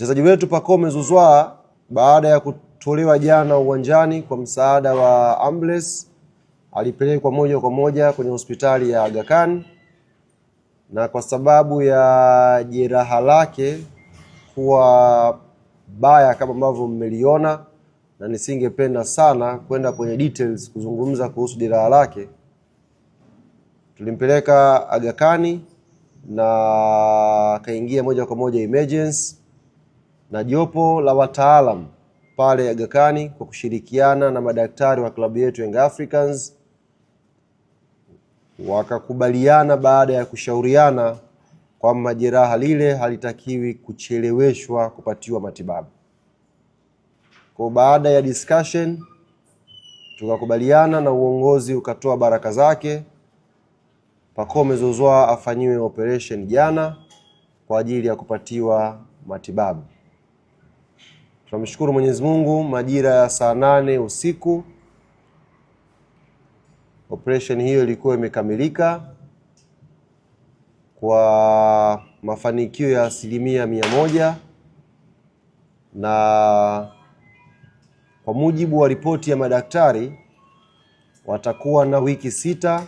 Mchezaji wetu Pacome Zouzoua baada ya kutolewa jana uwanjani kwa msaada wa ambulance alipelekwa moja kwa moja kwenye hospitali ya Aga Khan, na kwa sababu ya jeraha lake kuwa baya kama ambavyo mmeliona, na nisingependa sana kwenda kwenye details kuzungumza kuhusu jeraha lake, tulimpeleka Aga Khan na akaingia moja kwa moja emergency, na jopo la wataalam pale Aga Khan kwa kushirikiana na madaktari wa klabu yetu Young Africans wakakubaliana baada ya kushauriana kwamba jeraha lile halitakiwi kucheleweshwa kupatiwa matibabu. Kwa baada ya discussion tukakubaliana na uongozi ukatoa baraka zake Pacome Zouzoua afanyiwe operation jana kwa ajili ya kupatiwa matibabu. Tunamshukuru Mwenyezi Mungu, majira ya saa 8 usiku operation hiyo ilikuwa imekamilika kwa mafanikio ya 100%, na kwa mujibu wa ripoti ya madaktari watakuwa na wiki 6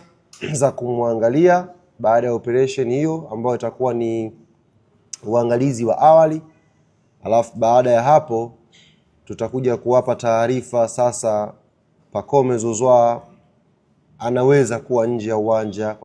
za kumwangalia baada ya operation hiyo, ambayo itakuwa ni uangalizi wa awali. Alafu baada ya hapo tutakuja kuwapa taarifa sasa Pacome Zouzoua anaweza kuwa nje ya uwanja.